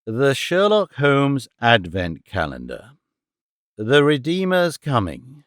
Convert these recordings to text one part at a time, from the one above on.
The Sherlock Holmes Advent Calendar. The Redeemer's Coming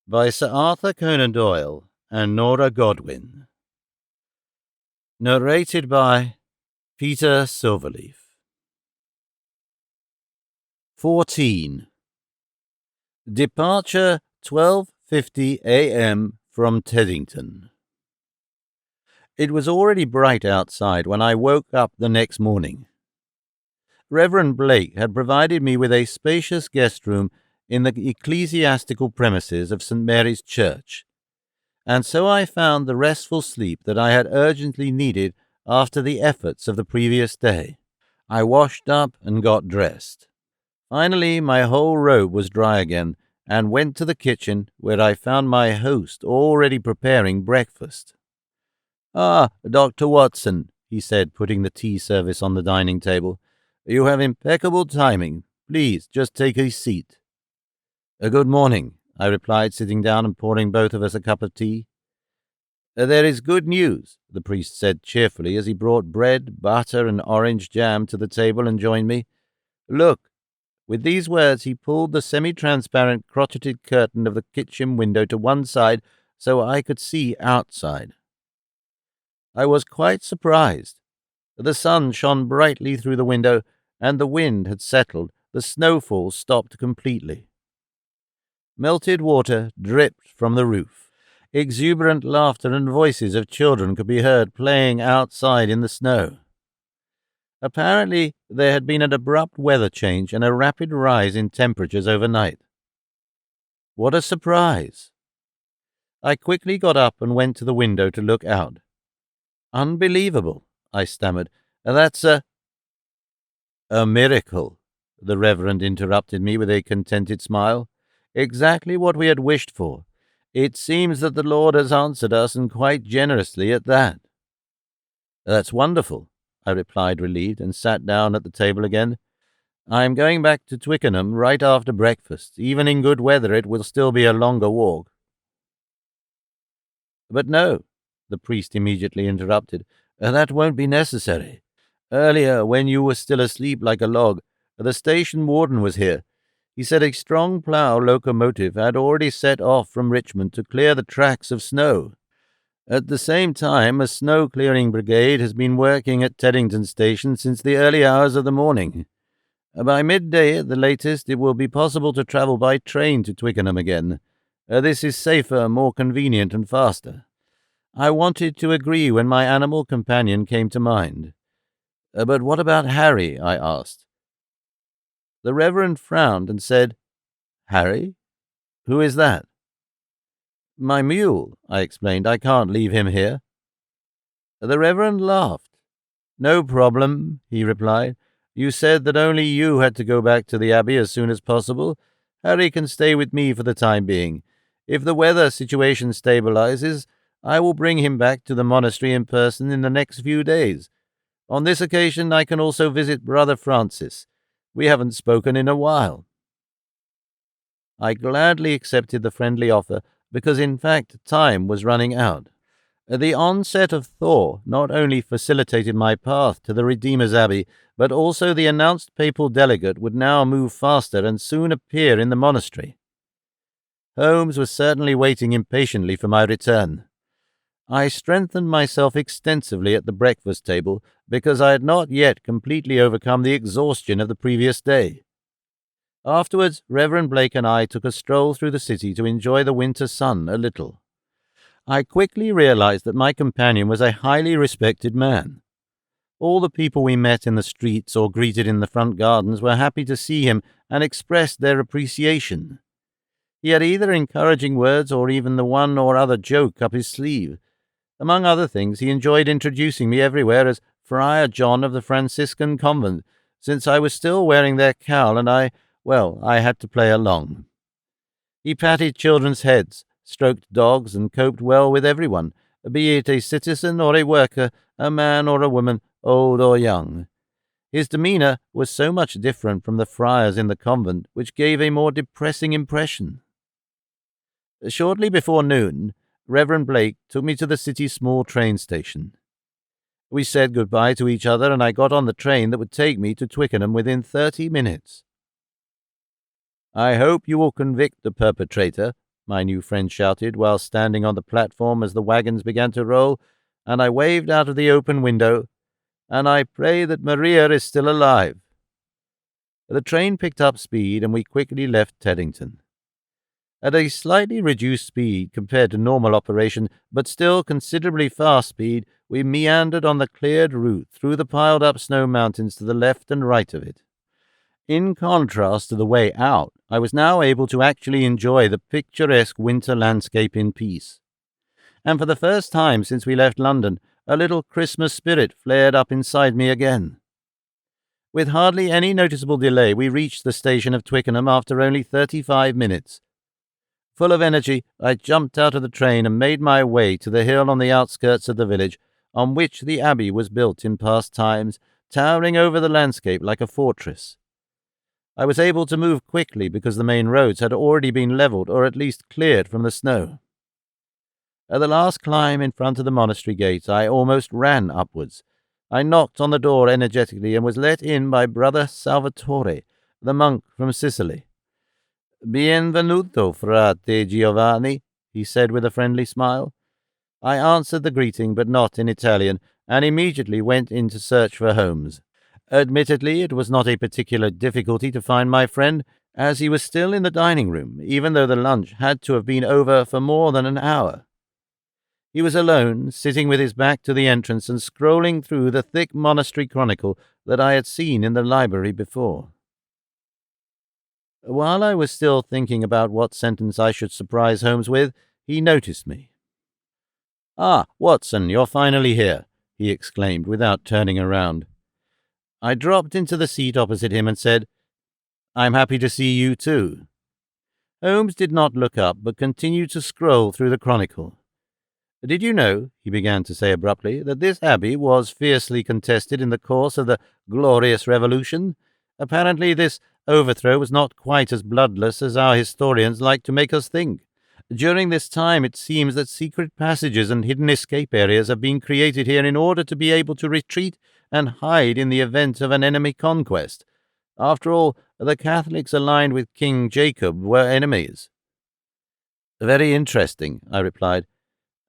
by Sir Arthur Conan Doyle and Nora Godwin. Narrated by Peter Silverleaf. 14. Departure 12:50 a.m. from Teddington. It was already bright outside when I woke up the next morning. Reverend Blake had provided me with a spacious guest room in the ecclesiastical premises of St. Mary's Church, and so I found the restful sleep that I had urgently needed after the efforts of the previous day. I washed up and got dressed. Finally, my whole robe was dry again, and went to the kitchen, where I found my host already preparing breakfast. "Ah, Dr. Watson," he said, putting the tea service on the dining table. "You have impeccable timing. Please, just take a seat." "Good morning," I replied, sitting down and pouring both of us a cup of tea. "There is good news," the priest said cheerfully as he brought bread, butter, and orange jam to the table and joined me. "Look." With these words, he pulled the semi-transparent crotcheted curtain of the kitchen window to one side so I could see outside. I was quite surprised. The sun shone brightly through the window, and the wind had settled. The snowfall stopped completely. Melted water dripped from the roof. Exuberant laughter and voices of children could be heard playing outside in the snow. Apparently, there had been an abrupt weather change and a rapid rise in temperatures overnight. What a surprise! I quickly got up and went to the window to look out. "Unbelievable," I stammered. "That's a miracle," the Reverend interrupted me with a contented smile. "Exactly what we had wished for. It seems that the Lord has answered us, and quite generously at that." "That's wonderful," I replied, relieved, and sat down at the table again. "I am going back to Twickenham right after breakfast. Even in good weather it will still be a longer walk." "But no," the priest immediately interrupted. "That won't be necessary. Earlier, when you were still asleep like a log, the station warden was here. He said a strong plough locomotive had already set off from Richmond to clear the tracks of snow. At the same time, a snow-clearing brigade has been working at Teddington station since the early hours of the morning. By midday at the latest, it will be possible to travel by train to Twickenham again. This is safer, more convenient, and faster. I wanted to agree when my animal companion came to mind." "But what about Harry?" I asked. The Reverend frowned and said, "Harry? Who is that?" "My mule," I explained. "I can't leave him here." The Reverend laughed. "No problem," he replied. "You said that only you had to go back to the abbey as soon as possible. Harry can stay with me for the time being. If the weather situation stabilizes, I will bring him back to the monastery in person in the next few days. On this occasion, I can also visit Brother Francis. We haven't spoken in a while." I gladly accepted the friendly offer because, in fact, time was running out. The onset of thaw not only facilitated my path to the Redeemer's Abbey, but also the announced papal delegate would now move faster and soon appear in the monastery. Holmes was certainly waiting impatiently for my return. I strengthened myself extensively at the breakfast table because I had not yet completely overcome the exhaustion of the previous day. Afterwards, Reverend Blake and I took a stroll through the city to enjoy the winter sun a little. I quickly realized that my companion was a highly respected man. All the people we met in the streets or greeted in the front gardens were happy to see him and expressed their appreciation. He had either encouraging words or even the one or other joke up his sleeve. Among other things, he enjoyed introducing me everywhere as Friar John of the Franciscan convent, since I was still wearing their cowl and I had to play along. He patted children's heads, stroked dogs, and coped well with everyone, be it a citizen or a worker, a man or a woman, old or young. His demeanor was so much different from the friars in the convent, which gave a more depressing impression. Shortly before noon, Reverend Blake took me to the city's small train station. We said goodbye to each other, and I got on the train that would take me to Twickenham within 30 minutes. "I hope you will convict the perpetrator," my new friend shouted while standing on the platform as the wagons began to roll, and I waved out of the open window, "and I pray that Maria is still alive." The train picked up speed, and we quickly left Teddington. At a slightly reduced speed compared to normal operation, but still considerably fast speed, we meandered on the cleared route through the piled-up snow mountains to the left and right of it. In contrast to the way out, I was now able to actually enjoy the picturesque winter landscape in peace. And for the first time since we left London, a little Christmas spirit flared up inside me again. With hardly any noticeable delay, we reached the station of Twickenham after only 35 minutes. Full of energy, I jumped out of the train and made my way to the hill on the outskirts of the village, on which the abbey was built in past times, towering over the landscape like a fortress. I was able to move quickly because the main roads had already been levelled or at least cleared from the snow. At the last climb in front of the monastery gate, I almost ran upwards. I knocked on the door energetically and was let in by Brother Salvatore, the monk from Sicily. "Benvenuto, frate Giovanni," he said with a friendly smile. I answered the greeting, but not in Italian, and immediately went in to search for Holmes. Admittedly, it was not a particular difficulty to find my friend, as he was still in the dining room, even though the lunch had to have been over for more than an hour. He was alone, sitting with his back to the entrance and scrolling through the thick monastery chronicle that I had seen in the library before. While I was still thinking about what sentence I should surprise Holmes with, he noticed me. "Ah, Watson, you're finally here," he exclaimed without turning around. I dropped into the seat opposite him and said, "I'm happy to see you too." Holmes did not look up, but continued to scroll through the chronicle. "Did you know," he began to say abruptly, "that this abbey was fiercely contested in the course of the Glorious Revolution? Apparently this overthrow was not quite as bloodless as our historians like to make us think. During this time it seems that secret passages and hidden escape areas have been created here in order to be able to retreat and hide in the event of an enemy conquest. After all, the Catholics aligned with King Jacob were enemies." "Very interesting," I replied,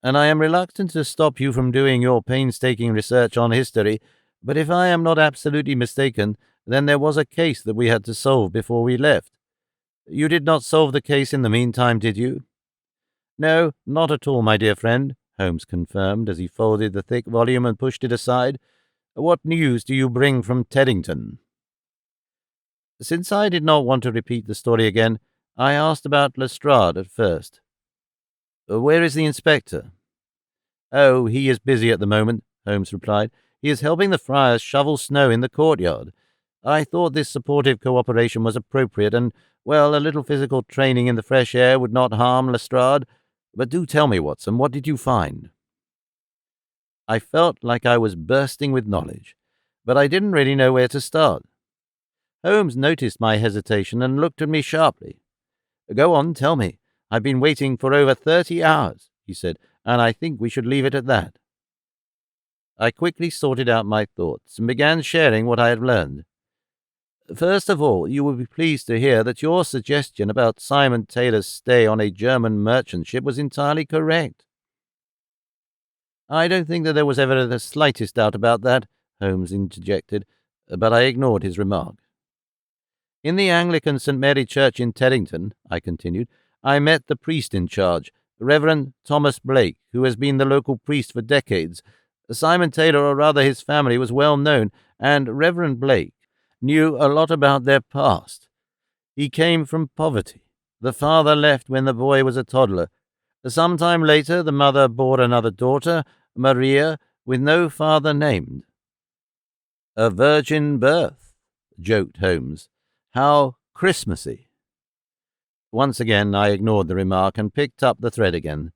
"and I am reluctant to stop you from doing your painstaking research on history, but if I am not absolutely mistaken, then there was a case that we had to solve before we left. You did not solve the case in the meantime, did you?" "No, not at all, my dear friend," Holmes confirmed as he folded the thick volume and pushed it aside. "What news do you bring from Teddington?" Since I did not want to repeat the story again, I asked about Lestrade at first. "Where is the inspector?" "Oh, he is busy at the moment," Holmes replied. "He is helping the friars shovel snow in the courtyard. I thought this supportive cooperation was appropriate, and, well, a little physical training in the fresh air would not harm Lestrade. But do tell me, Watson, what did you find?" I felt like I was bursting with knowledge, but I didn't really know where to start. Holmes noticed my hesitation and looked at me sharply. "Go on, tell me. I've been waiting for over 30 hours, he said, "and I think we should leave it at that." I quickly sorted out my thoughts and began sharing what I had learned. "First of all, you will be pleased to hear that your suggestion about Simon Taylor's stay on a German merchant ship was entirely correct." "I don't think that there was ever the slightest doubt about that," Holmes interjected, but I ignored his remark. "In the Anglican St. Mary Church in Teddington," I continued, "I met the priest in charge, Reverend Thomas Blake, who has been the local priest for decades. Simon Taylor, or rather his family, was well known, and Reverend Blake knew a lot about their past. He came from poverty. The father left when the boy was a toddler. Some time later, the mother bore another daughter, Maria, with no father named." "A virgin birth," joked Holmes. "How Christmassy." Once again I ignored the remark and picked up the thread again.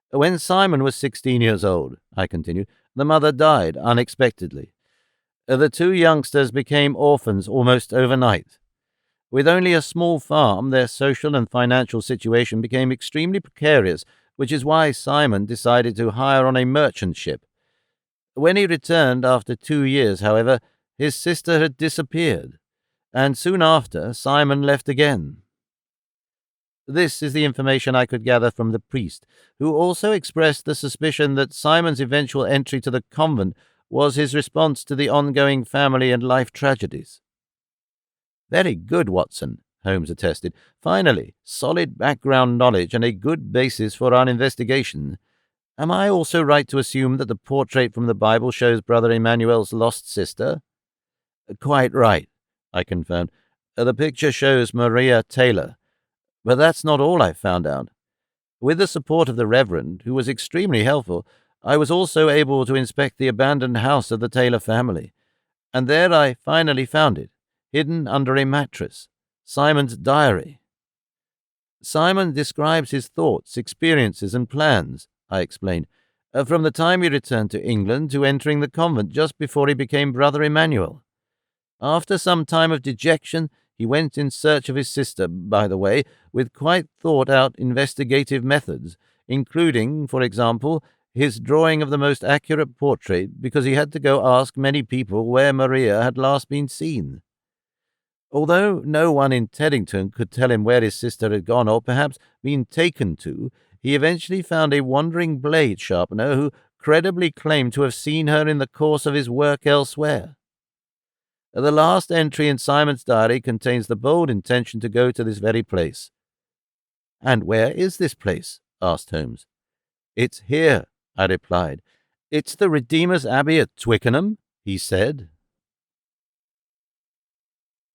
"When Simon was 16 years old," I continued, "the mother died unexpectedly. The two youngsters became orphans almost overnight. With only a small farm, their social and financial situation became extremely precarious, which is why Simon decided to hire on a merchant ship. When he returned after 2 years, however, his sister had disappeared, and soon after Simon left again. This is the information I could gather from the priest, who also expressed the suspicion that Simon's eventual entry to the convent was his response to the ongoing family and life tragedies. Very good, Watson, Holmes attested. Finally, solid background knowledge and a good basis for our investigation. Am I also right to assume that the portrait from the Bible shows Brother Emmanuel's lost sister? Quite right, I confirmed. The picture shows Maria Taylor. But that's not all I found out. With the support of the Reverend, who was extremely helpful, I was also able to inspect the abandoned house of the Taylor family, and there I finally found it, hidden under a mattress, Simon's diary. Simon describes his thoughts, experiences, and plans, I explained, from the time he returned to England to entering the convent just before he became Brother Emmanuel. After some time of dejection, he went in search of his sister, by the way, with quite thought-out investigative methods, including, for example, his drawing of the most accurate portrait because he had to go ask many people where Maria had last been seen. Although no one in Teddington could tell him where his sister had gone or perhaps been taken to, he eventually found a wandering blade sharpener who credibly claimed to have seen her in the course of his work elsewhere. The last entry in Simon's diary contains the bold intention to go to this very place. "And where is this place?" asked Holmes. "It's here," I replied. "It's the Redeemer's Abbey at Twickenham," he said.